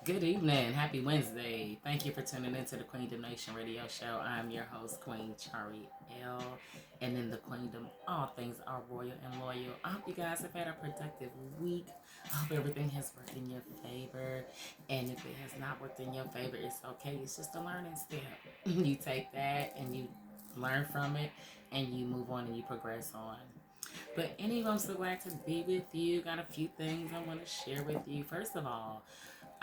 Good evening. Happy Wednesday. Thank you for tuning into the QueendomNation radio show. I'm your host, Queen Chari L. And in the Queendom, all things are royal and loyal. I hope you guys have had a productive week. I hope everything has worked in your favor. And if it has not worked in your favor, it's okay. It's just a learning step. You take that and you learn from it and you move on and you progress on. But anyway, I'm so glad to be with you. Got a few things I want to share with you. First of all,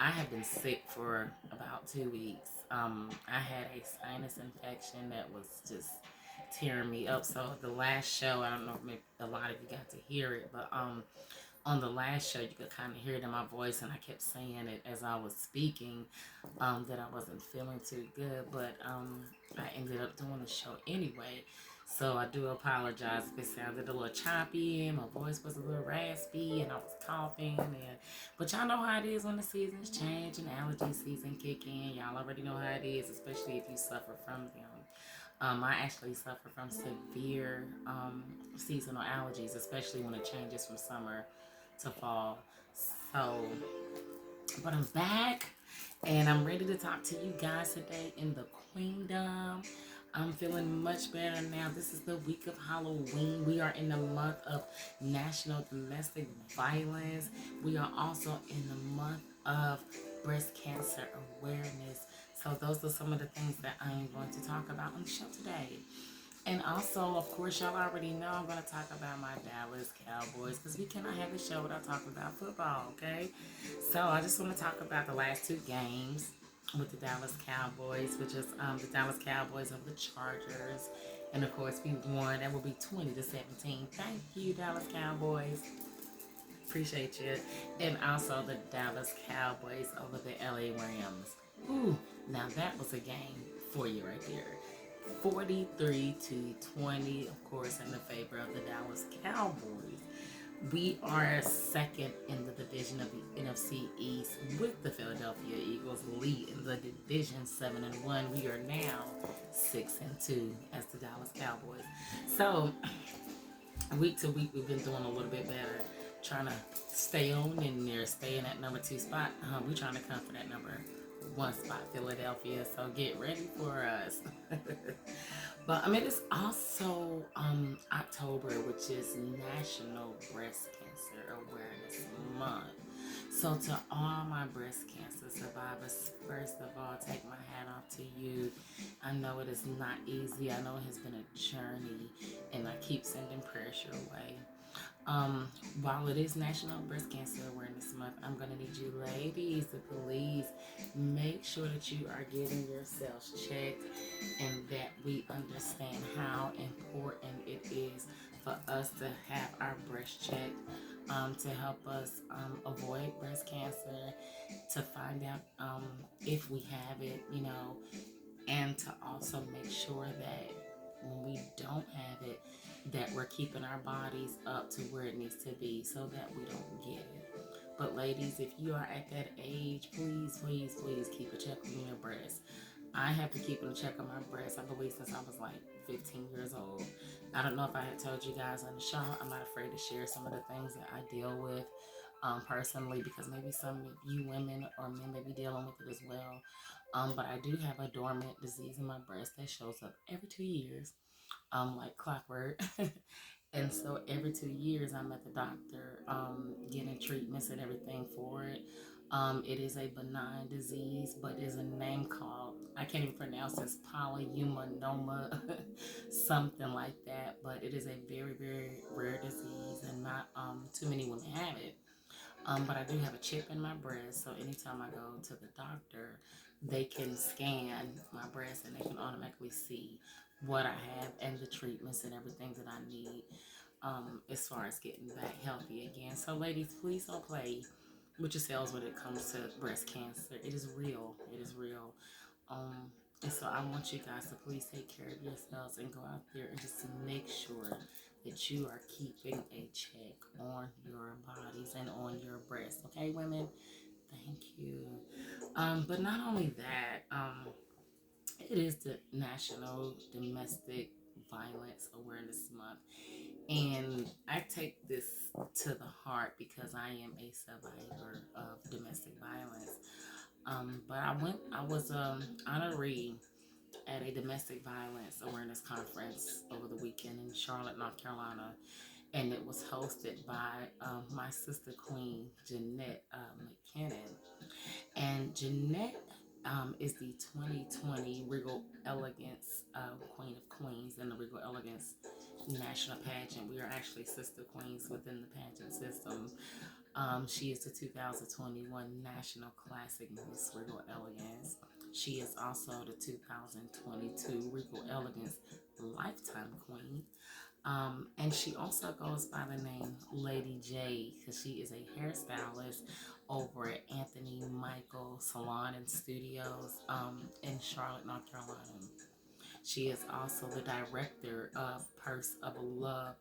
I have been sick for about 2 weeks. I had a sinus infection that was just tearing me up. So the last show, I don't know if maybe a lot of you got to hear it, but on the last show, you could kind of hear it in my voice, and I kept saying it as I was speaking that I wasn't feeling too good, but I ended up doing the show anyway. So I do apologize if it sounded a little choppy and my voice was a little raspy and I was coughing. But y'all know how it is when the seasons change and allergy season kick in. Y'all already know how it is, especially if you suffer from them. I actually suffer from severe seasonal allergies, especially when it changes from summer to fall. So, but I'm back and I'm ready to talk to you guys today in the Queendom. I'm feeling much better now. This is the week of Halloween. We are in the month of National Domestic Violence. We are also in the month of breast cancer awareness. So those are some of the things that I am going to talk about on the show today. And also, of course, y'all already know I'm going to talk about my Dallas Cowboys because we cannot have a show without talking about football, okay? So I just want to talk about the last two games with the Dallas Cowboys, which is the Dallas Cowboys of the Chargers. And of course, we won. That will be 20-17. Thank you, Dallas Cowboys. Appreciate you. And also the Dallas Cowboys over the LA Rams. Ooh, now that was a game for you right there. 43-20, of course, in the favor of the Dallas Cowboys. We are second in the division of the NFC East with the Philadelphia Eagles leading the division 7-1. We are now 6-2 as the Dallas Cowboys. So week to week, we've been doing a little bit better, trying to stay on in there, stay in that number two spot. We're trying to come for that number one spot, Philadelphia. So get ready for us. But I mean, it's also October, which is National Breast Cancer Awareness Month. So to all my breast cancer survivors, first of all, take my hat off to you. I know it is not easy. I know it has been a journey, and I keep sending prayers your way. Um, while it is National Breast Cancer Awareness Month, I'm going to need you ladies to please make sure that you are getting yourselves checked and that we understand how important it is for us to have our breast checked to help us avoid breast cancer, to find out if we have it, and to also make sure that when we don't have it, that we're keeping our bodies up to where it needs to be so that we don't get it. But ladies, if you are at that age, please, please, please keep a check on your breast. I have to keep a check on my breast, I believe, since I was like 15 years old. I don't know if I had told you guys on the show. I'm not afraid to share some of the things that I deal with personally, because maybe some of you women or men may be dealing with it as well. But I do have a dormant disease in my breast that shows up every 2 years, like clockwork. And so every 2 years, I'm at the doctor getting treatments and everything for it. It is a benign disease, but there's a name called, I can't even pronounce this, polyumunoma, something like that. But it is a very, very rare disease, and not too many women have it. But I do have a chip in my breast, so anytime I go to the doctor, they can scan my breast and they can automatically see what I have and the treatments and everything that I need as far as getting back healthy again. So, ladies, please don't play with yourselves when it comes to breast cancer. It is real. It is real. And so I want you guys to please take care of yourselves and go out there and just make sure that you are keeping a check on your bodies and on your breasts. Okay, women? Thank you. But not only that, it is the National Domestic Violence Awareness Month. And I take this to the heart because I am a survivor of domestic violence. But I was honoree at a domestic violence awareness conference over the weekend in Charlotte, North Carolina, and it was hosted by my sister Queen Jeanette McKinnon. And Jeanette is the 2020 Regal Elegance Queen of Queens in the Regal Elegance National Pageant. We are actually sister queens within the pageant system. She is the 2021 National Classic Miss Regal Elegance. She is also the 2022 Regal Elegance Lifetime Queen. And she also goes by the name Lady J because she is a hairstylist over at Anthony Michael Salon and Studios in Charlotte, North Carolina. She is also the director of Purse of Love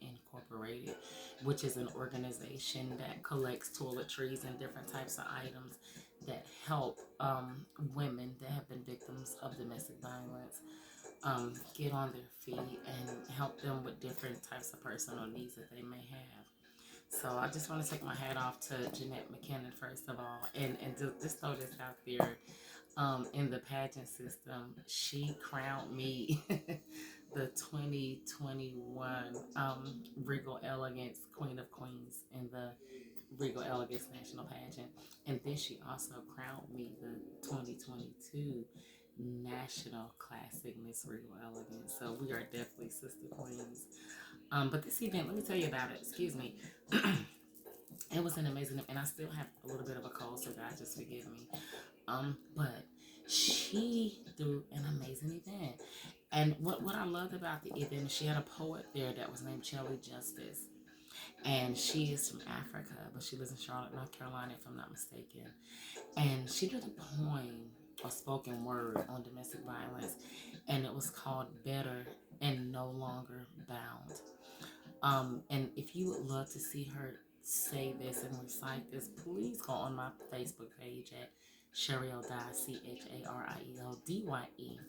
Incorporated, which is an organization that collects toiletries and different types of items that help women that have been victims of domestic violence get on their feet and help them with different types of personal needs that they may have. So I just want to take my hat off to Jeanette McKinnon first of all, and just throw this out there. In the pageant system, she crowned me the 2021 Regal Elegance Queen of Queens in the Regal Elegance National Pageant. And then she also crowned me the 2022 National Classic Miss Regal Elegance. So we are definitely sister queens. But this event, let me tell you about it. Excuse me. It was an amazing, and I still have a little bit of a cold, so God just forgive me. But she threw an amazing event. And what I loved about the event, she had a poet there that was named Shelly Justice. And she is from Africa, but she lives in Charlotte, North Carolina, if I'm not mistaken. And she did a poem, a spoken word on domestic violence, and it was called Better and No Longer Bound. And if you would love to see her say this and recite this, please go on my Facebook page at Chariel Dye, CHARIELDYE.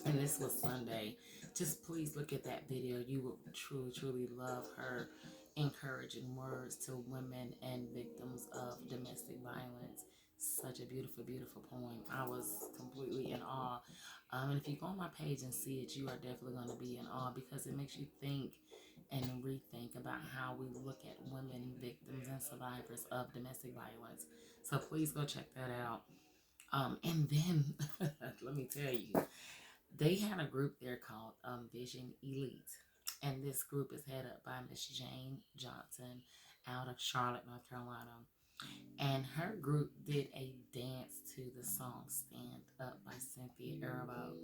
And this was Sunday. Just please look at that video. You will truly, truly love her encouraging words to women and victims of domestic violence. Such a beautiful, beautiful poem. I was completely in awe. And if you go on my page and see it, you are definitely going to be in awe because it makes you think and rethink about how we look at women, victims, and survivors of domestic violence. So please go check that out. And then, let me tell you, they had a group there called Vision Elite. And this group is headed up by Miss Jane Johnson out of Charlotte, North Carolina. And her group did a dance to the song Stand Up by Cynthia Erivo.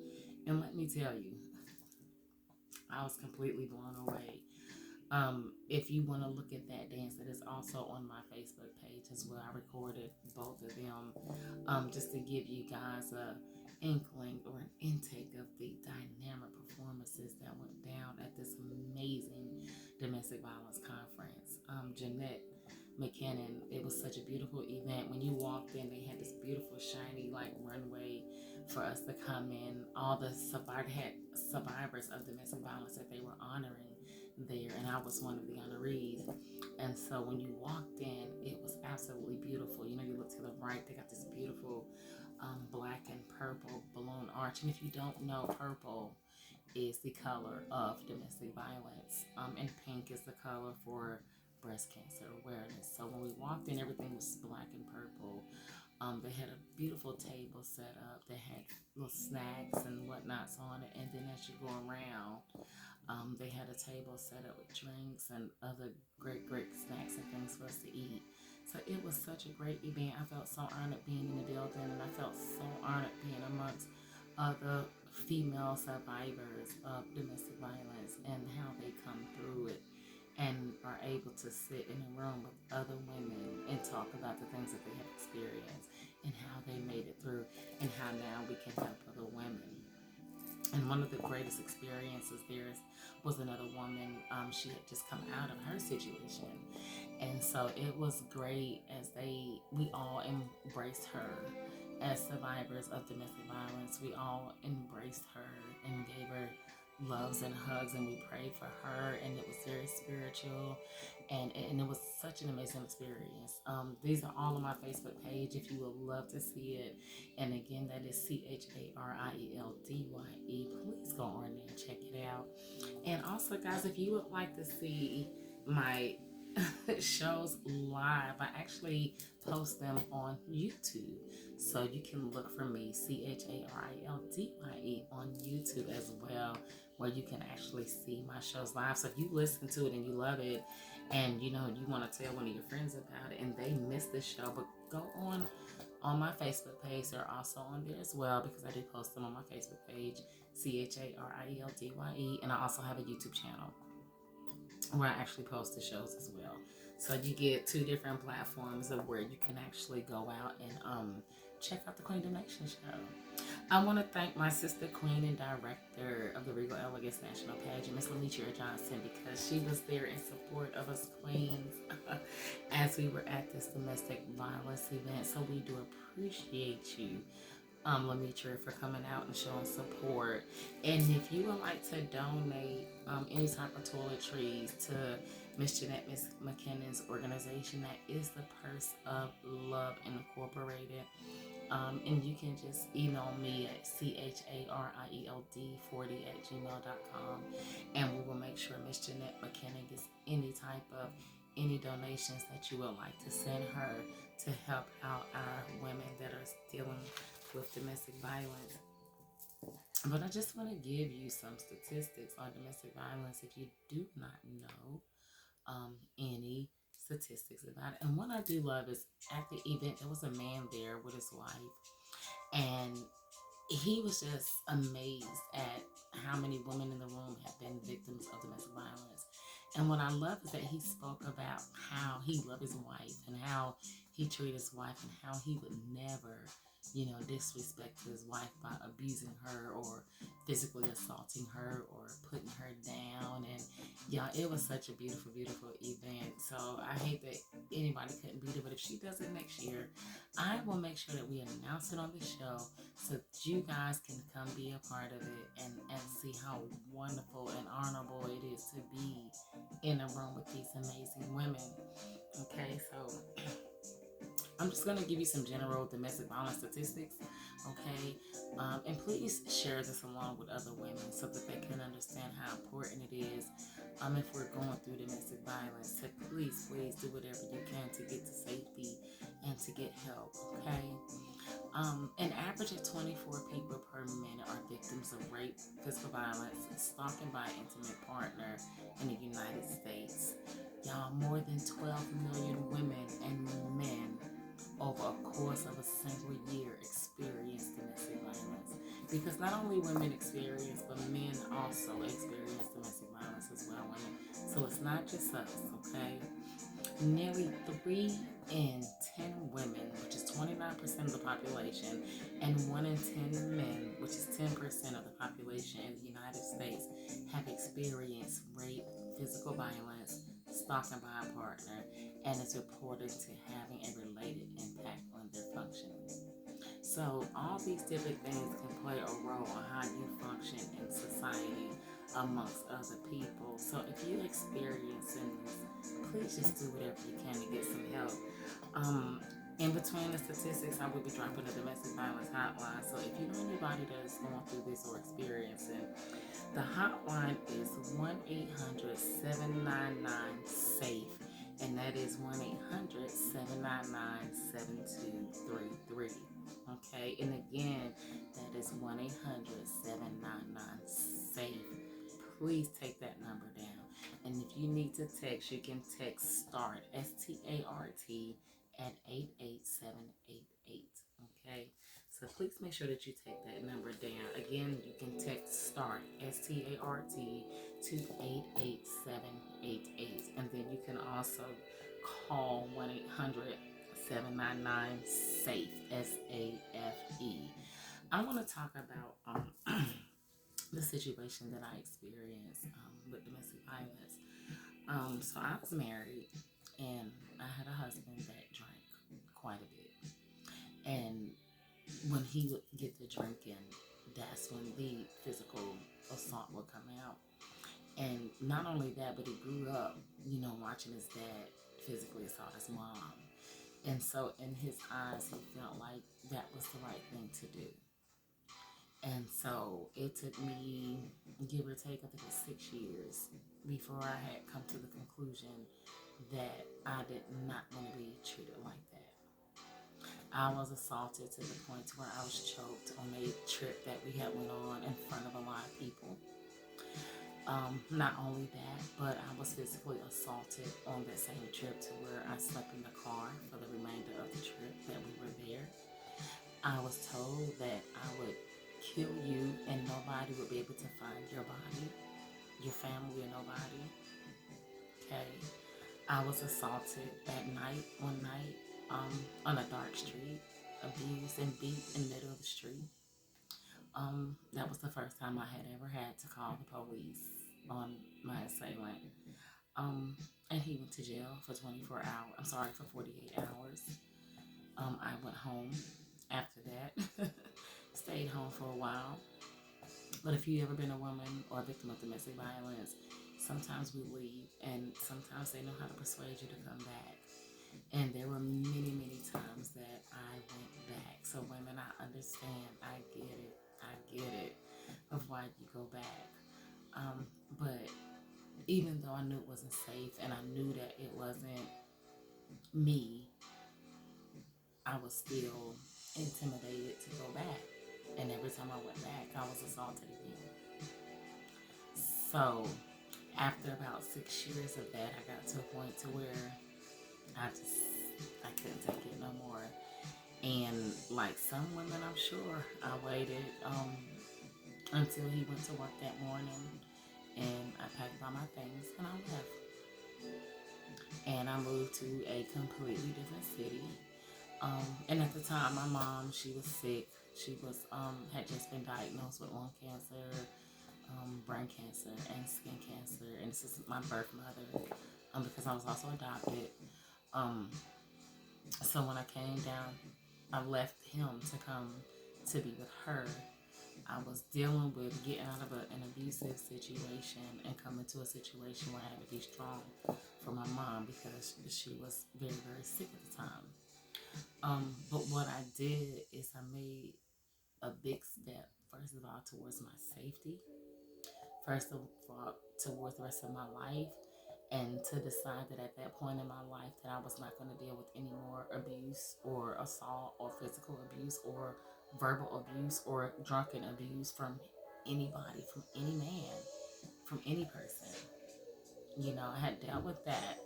And let me tell you, I was completely blown away. If you want to look at that dance, that is also on my Facebook page as well. I recorded both of them just to give you guys a inkling or an intake of the dynamic performances that went down at this amazing domestic violence conference. Jeanette McKinnon, it was such a beautiful event. When you walked in, they had this beautiful shiny like runway for us to come in. All the survivors of domestic violence that they were honoring there, and I was one of the honorees. And so when you walked in, it was absolutely beautiful. You know, you look to the right, they got this beautiful black and purple balloon arch. And if you don't know, purple is the color of domestic violence, and pink is the color for breast cancer awareness. So when we walked in, everything was black and purple. They had a beautiful table set up. They had little snacks and whatnots on it. And then as you go around, they had a table set up with drinks and other great, great snacks and things for us to eat. So it was such a great event. I felt so honored being in the building, and I felt so honored being amongst other female survivors of domestic violence and how they come through it and are able to sit in a room with other women and talk about the things that they have experienced and how they made it through and how now we can help other women. And one of the greatest experiences there was another woman. She had just come out of her situation, and so it was great as we all embraced her as survivors of domestic violence. We all embraced her and gave her loves and hugs, and we prayed for her, and it was very spiritual, and it was such an amazing experience. These are all on my Facebook page if you would love to see it. And again, that is CHARIELDYE. Please go on there and check it out. And also, guys, if you would like to see my shows live, I actually post them on YouTube. So you can look for me, CHARIELDYE, on YouTube as well, where you can actually see my shows live. So if you listen to it and you love it, and you know you want to tell one of your friends about it and they missed the show, but go on my Facebook page. They're also on there as well because I do post them on my Facebook page, CHARIELDYE, and I also have a YouTube channel where I actually post the shows as well. So you get two different platforms of where you can actually go out and check out the QueendomNation show. I want to thank my sister, Queen and Director of the Regal Elegance National Pageant, Miss Lamitra Johnson, because she was there in support of us queens as we were at this domestic violence event. So we do appreciate you, Lamitra, for coming out and showing support. And if you would like to donate any type of toiletries to Miss Jeanette Miss McKinnon's organization, that is the Purse of Love Incorporated. And you can just email me at CHARIELD40@gmail.com, and we will make sure Miss Jeanette McKinnon gets any donations that you would like to send her to help out our women that are dealing with domestic violence. But I just want to give you some statistics on domestic violence if you do not know any statistics about it. And what I do love is at the event, there was a man there with his wife, and he was just amazed at how many women in the room have been victims of domestic violence. And what I love is that he spoke about how he loved his wife and how he treated his wife and how he would never, disrespect his wife by abusing her or physically assaulting her or putting her down. And yeah, it was such a beautiful, beautiful event. So I hate that anybody couldn't be there, but if she does it next year, I will make sure that we announce it on the show so that you guys can come be a part of it and see how wonderful and honorable it is to be in a room with these amazing women. Okay, so I'm just going to give you some general domestic violence statistics, okay? And please share this along with other women so that they can understand how important it is if we're going through domestic violence. So please, please do whatever you can to get to safety and to get help, okay? An average of 24 people per minute are victims of rape, physical violence, and stalking by an intimate partner in the United States. Y'all, more than 12 million women and men over a course of a single year experience domestic violence. Because not only women experience, but men also experience domestic violence as well, women. So it's not just us, okay? Nearly 3 in 10 women, which is 29% of the population, and 1 in 10 men, which is 10% of the population in the United States, have experienced rape, physical violence, stalking by a partner, and is reported to having a related impact on their functioning. So all these different things can play a role on how you function in society amongst other people. So if you're experiencing this, please just do whatever you can to get some help. In between the statistics, I will be dropping a domestic violence hotline. So if you know anybody that is going through this or experiencing, the hotline is 1-800-799-SAFE, and that is 1-800-799-7233. Okay, and again, that is 1-800-799-SAFE. Please take that number down. And if you need to text, you can text START, START, at 88788. Okay, so please make sure that you take that number down. Again, you can text START, START, to 88788. And then you can also call 1-800-799-SAFE, SAFE. I want to talk about the situation that I experienced with domestic violence. So I was married, and I had a husband that drank quite a bit. And when he would get to drinking, that's when the physical assault would come out. And not only that, but he grew up, watching his dad physically assault his mom. And so in his eyes, he felt like that was the right thing to do. And so it took me, give or take, I think it was 6 years before I had come to the conclusion that I did not want to be treated like that. I was assaulted to the point where I was choked on a trip that we had went on in front of a lot of people. Not only that, but I was physically assaulted on that same trip to where I slept in the car for the remainder of the trip that we were there. I was told that I would kill you and nobody would be able to find your body, your family or nobody. Okay. I was assaulted at night, one night, on a dark street, abused and beat in the middle of the street. That was the first time I had ever had to call the police on my assailant. And he went to jail for 24 hours. I'm sorry, for 48 hours. I went home after that. Stayed home for a while. But if you've ever been a woman or a victim of domestic violence, sometimes we leave and sometimes they know how to persuade you to come back. And there were many, many times that I went back. So women, I understand. I get it of why you go back. But even though I knew it wasn't safe and I knew that it wasn't me, I was still intimidated to go back. And every time I went back, I was assaulted again. So after about 6 years of that, I got to a point to where I couldn't take it no more. And like some women, I'm sure, I waited until he went to work that morning, and I packed all my things and I left. And I moved to a completely different city. And at the time, my mom, she was sick. She was had just been diagnosed with lung cancer, brain cancer, and skin cancer. And this is my birth mother, because I was also adopted. Um, so when I came down, I left him to come to be with her. I was dealing with getting out of an abusive situation and coming to a situation where I had to be strong for my mom because she was very, very sick at the time. But what I did is I made a big step, first of all, towards my safety, first of all, towards the rest of my life, and to decide that at that point in my life that I was not going to deal with any more abuse or assault or physical abuse or verbal abuse or drunken abuse from anybody, from any man, from any person. I had dealt with that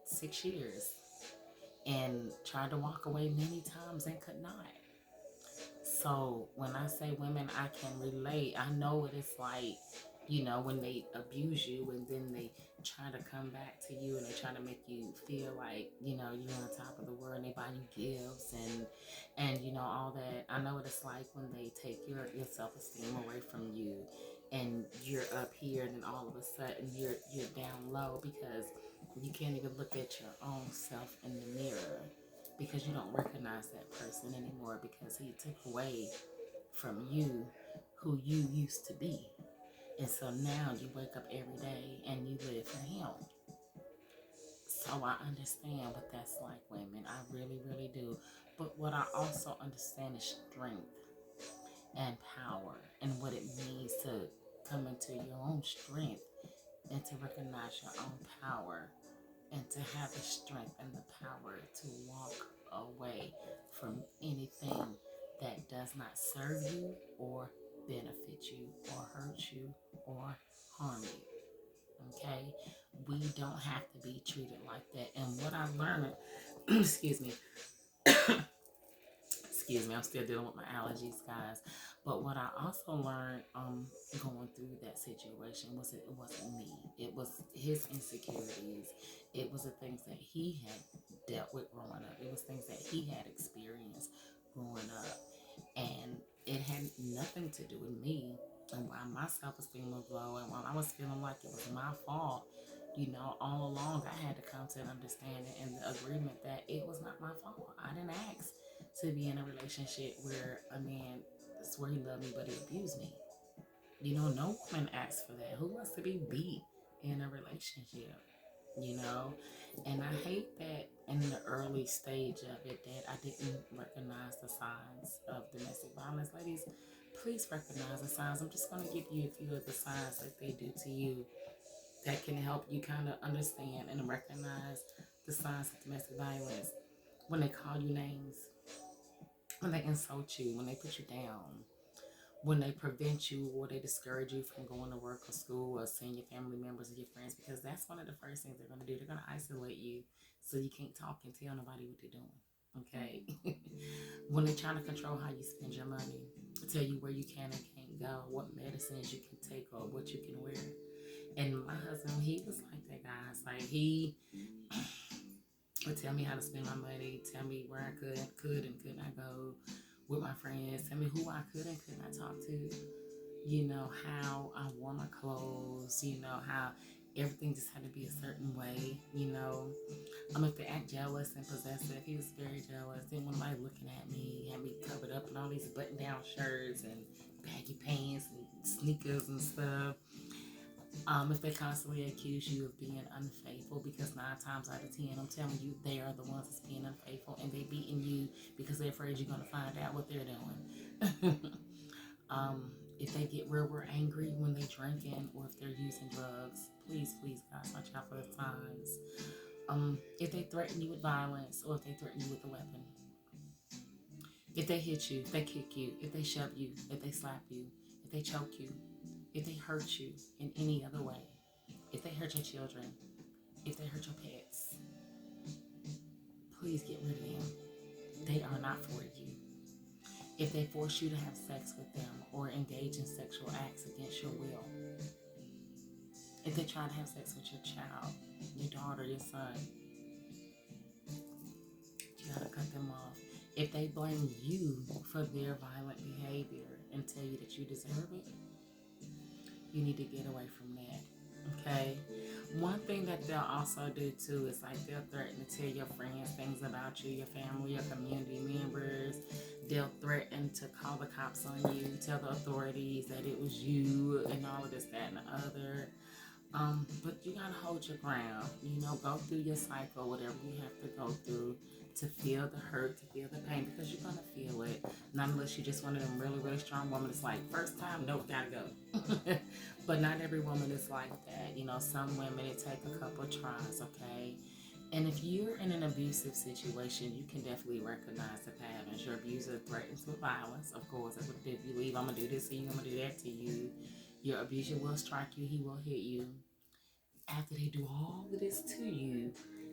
6 years and tried to walk away many times and could not. So when I say women, I can relate. I know what it's like, when they abuse you and then they try to come back to you and they try to make you feel like, you're on the top of the world and they buy you gifts and all that. I know what it's like when they take your self-esteem away from you and you're up here and then all of a sudden you're down low because you can't even look at your own self in the mirror because you don't recognize that person anymore because he took away from you who you used to be. And so now you wake up every day and you live for him. So I understand what that's like, women. I really, really do. But what I also understand is strength and power and what it means to come into your own strength and to recognize your own power and to have the strength and the power to walk away from anything that does not serve you or benefit you or hurt you or harm you. Okay? We don't have to be treated like that. And what I learned, excuse me, excuse me, I'm still dealing with my allergies, guys. But what I also learned going through that situation was it wasn't me. It was his insecurities. It was the things that he had dealt with growing up. It was things that he had experienced growing up. And it had nothing to do with me. And while my self-esteem was low and while I was feeling like it was my fault, all along I had to come to an understanding and the agreement that it was not my fault. I didn't ask to be in a relationship where a man swear he loved me, but he abused me. You know, no woman asks for that. Who wants to be beat in a relationship? You know, and I hate that in the early stage of it that I didn't recognize the signs of domestic violence. Ladies, please recognize the signs. I'm just going to give you a few of the signs that they do to you that can help you kind of understand and recognize the signs of domestic violence. When they call you names, when they insult you, when they put you down, when they prevent you or they discourage you from going to work or school or seeing your family members and your friends, because that's one of the first things they're going to do. They're going to isolate you so you can't talk and tell nobody what they're doing. Okay. When they're trying to control how you spend your money, tell you where you can and can't go, what medicines you can take or what you can wear. And my husband, he was like that, guys. Like, he would tell me how to spend my money, tell me where I could and could not go with my friends, tell me who I could and could not talk to, you know, how I wore my clothes, you know, how everything just had to be a certain way, you know. If they act jealous and possessive, he was very jealous. Didn't want nobody looking at me, had me covered up in all these button down shirts and baggy pants and sneakers and stuff. If they constantly accuse you of being unfaithful, because 9 times out of 10, I'm telling you, they are the ones that's being unfaithful, and they beating you because they're afraid you're gonna find out what they're doing. If they get real angry when they drinking or if they're using drugs, please, please, guys, watch out for the signs. If they threaten you with violence or if they threaten you with a weapon, if they hit you, if they kick you, if they shove you, if they slap you, if they choke you, if they hurt you in any other way, if they hurt your children, if they hurt your pets, please get rid of them. They are not for you. If they force you to have sex with them or engage in sexual acts against your will, if they try to have sex with your child, your daughter, your son, you gotta cut them off. If they blame you for their violent behavior and tell you that you deserve it, you need to get away from that. Okay? One thing that they'll also do too is like they'll threaten to tell your friends things about you, your family, your community members. They'll threaten to call the cops on you, tell the authorities that it was you, and all of this, that, and the other. But you gotta hold your ground. You know, go through your cycle, whatever you have to go through to feel the hurt, to feel the pain, because you're gonna feel it. Not unless you're just one of them really, really strong women. It's like first time, nope, gotta go. But not every woman is like that. You know, some women it take a couple of tries, okay? And if you're in an abusive situation, you can definitely recognize the patterns. Your abuser threatens with violence, of course. That's what if you leave, I'm gonna do this to you, I'm gonna do that to you. Your abuser will strike you, he will hit you. After they do all of this to you,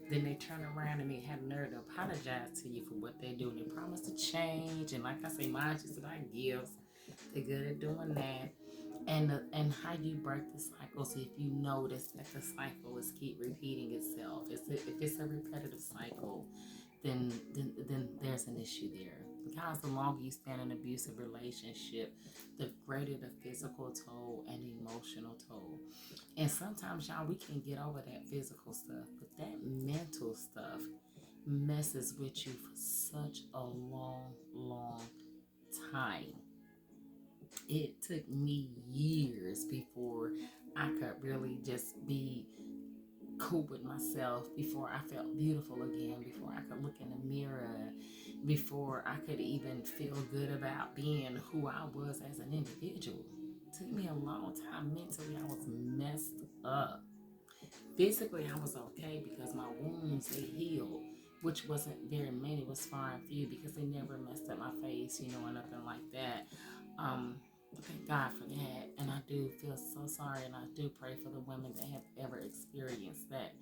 then they turn around and they have nerve to apologize to you for what they do. And they promise to change. And like I say, mine just like gifts. They're good at doing that. And how you break the cycle. So if you notice that the cycle is keep repeating itself, if it's a repetitive cycle, then there's an issue there. Guys, the longer you spend in an abusive relationship, the greater the physical toll and emotional toll. And sometimes, y'all, we can get over that physical stuff, but that mental stuff messes with you for such a long, long time. It took me years before I could really just be cool with myself, before I felt beautiful again, before I could look in the mirror, before I could even feel good about being who I was as an individual. It took me a long time. Mentally, I was messed up. Physically, I was okay because my wounds, they healed, which wasn't very many, it was far and few because they never messed up my face, you know, or nothing like that. Um, Thank God for that. And I do feel so sorry, and I do pray for the women that have ever experienced that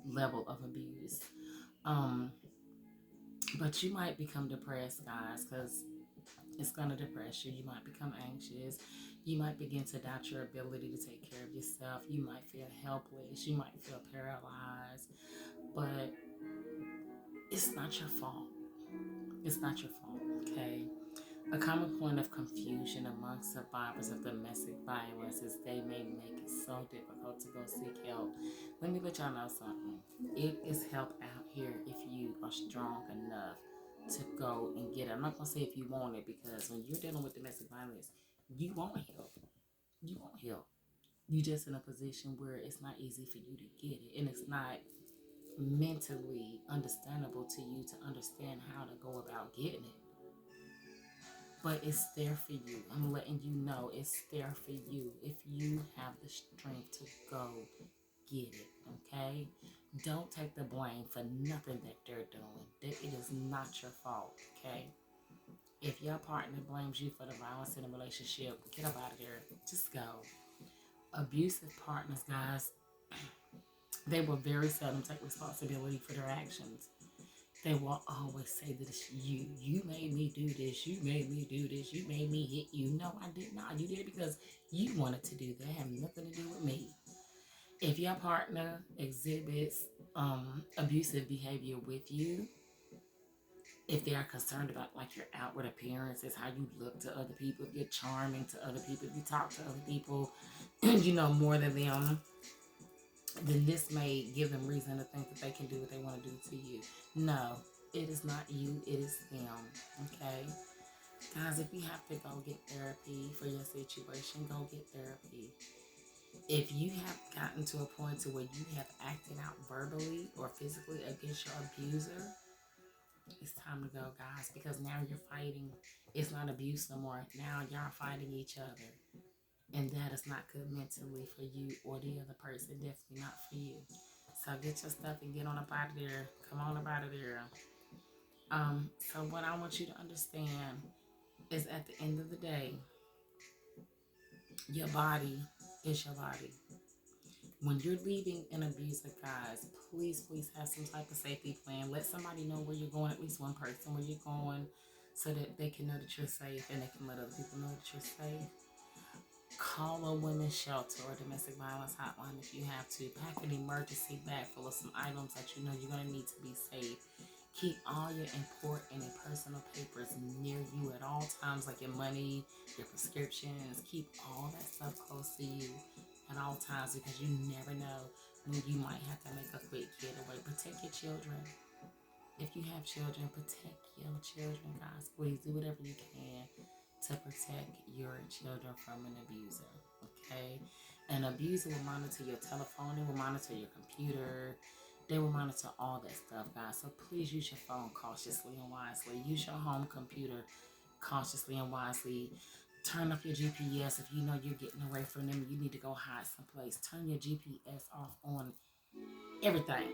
level of abuse. Um, but you might become depressed, guys, because it's going to depress you. You might become anxious. You might begin to doubt your ability to take care of yourself. You might feel helpless. You might feel paralyzed. But it's not your fault. It's not your fault, okay? A common point of confusion amongst survivors of domestic violence is they may make it so difficult to go seek help. Let me let y'all know something. It is help out here if you are strong enough to go and get it. I'm not gonna say if you want it, because when you're dealing with domestic violence, you want help. You want help. You just in a position where it's not easy for you to get it, and it's not mentally understandable to you to understand how to go about getting it. But it's there for you. I'm letting you know it's there for you if you have the strength to go get it. Okay? Don't take the blame for nothing that they're doing. It is not your fault. Okay? If your partner blames you for the violence in a relationship, get up out of there. Just go. Abusive partners, guys, they will very seldom take responsibility for their actions. They will always say that it's you. You made me do this. You made me do this. You made me hit you. No, I did not. You did it because you wanted to do that. It had nothing to do with me. If your partner exhibits abusive behavior with you, if they are concerned about like your outward appearances, how you look to other people, if you're charming to other people, if you talk to other people, you know more than them, then this may give them reason to think that they can do what they want to do to you. No, it is not you, it is them. Okay? Guys, if you have to go get therapy for your situation, go get therapy. If you have gotten to a point to where you have acted out verbally or physically against your abuser, it's time to go, guys, because now you're fighting. It's not abuse no more. Now y'all fighting each other. And that is not good mentally for you or the other person. Definitely not for you. So get your stuff and get on up out of there. Come on up out of there. So what I want you to understand is at the end of the day, your body is your body. When you're leaving an abusive, guys, please have some type of safety plan. Let somebody know where you're going, at least one person where you're going, so that they can know that you're safe and they can let other people know that you're safe. Call a women's shelter or domestic violence hotline if you have to. Pack an emergency bag full of some items that you know you're going to need to be safe. Keep all your important and personal papers near you at all times, like your money, your prescriptions. Keep all that stuff close to you at all times, because you never know when you might have to make a quick getaway. Protect your children. If you have children, protect your children, guys. Please do whatever you can to protect your children from an abuser. Okay? An abuser will monitor your telephone, they will monitor your computer, they will monitor all that stuff, guys. So please use your phone cautiously and wisely. Use your home computer cautiously and wisely. Turn off your GPS if you know you're getting away from them. You need to go hide someplace. Turn your GPS off on everything.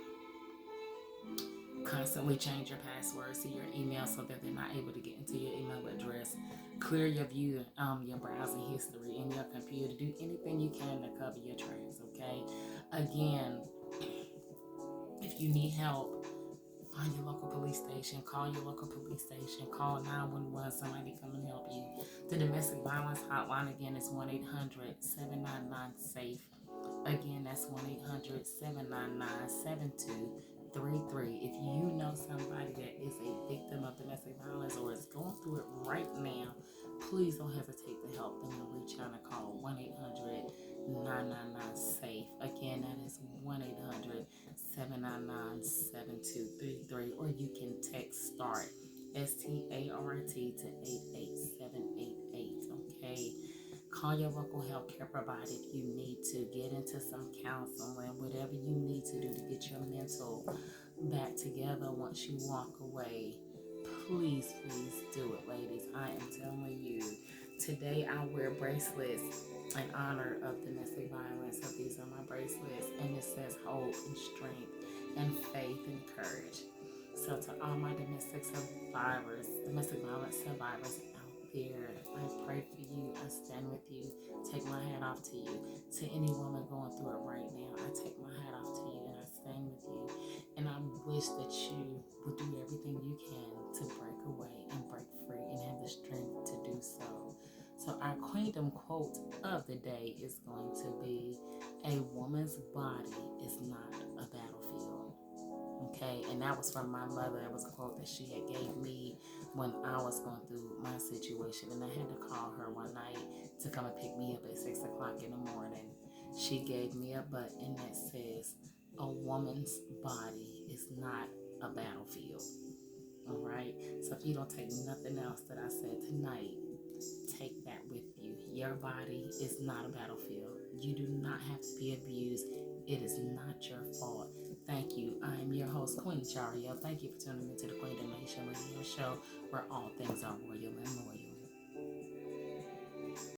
Constantly change your passwords to your email so that they're not able to get into your email address. Clear your view, your browsing history in your computer. Do anything you can to cover your tracks, okay? Again, if you need help, find your local police station. Call your local police station. Call 911. Somebody come and help you. The domestic violence hotline again is 1-800-799-SAFE. Again, that's 1-800-799-7233. If you know somebody that is a victim of domestic violence or is going through it right now, please don't hesitate to help them and reach out and call 1-800-999-SAFE. Again, that is 1-800-799-7233. Or you can text START, START, to 88788. Okay? Call your local healthcare provider if you need to. Get into some counseling, whatever you need to do to get your mental back together once you walk away. Please do it, ladies. I am telling you. Today I wear bracelets in honor of domestic violence. So these are my bracelets, and it says hope and strength and faith and courage. So to all my domestic violence survivors out there, I pray for you. I stand with you. Take my hat off to you. To any woman going through it right now, I take my hat off to you and I stand with you. And I wish that you would do everything you can to break away and break free and have the strength to do so. So our Queendom quote of the day is going to be, a woman's body is not a battlefield. Okay, and that was from my mother. It was a quote that she had gave me when I was going through my situation, and I had to call her one night to come and pick me up at 6 o'clock in the morning. She gave me a button that says, a woman's body is not a battlefield. All right. So if you don't take nothing else that I said tonight, take that with you. Your body is not a battlefield. You do not have to be abused. It is not your fault. Thank you. I am your host, Queen Chario. Thank you for tuning into the QueendomNation radio show, where all things are royal and loyal.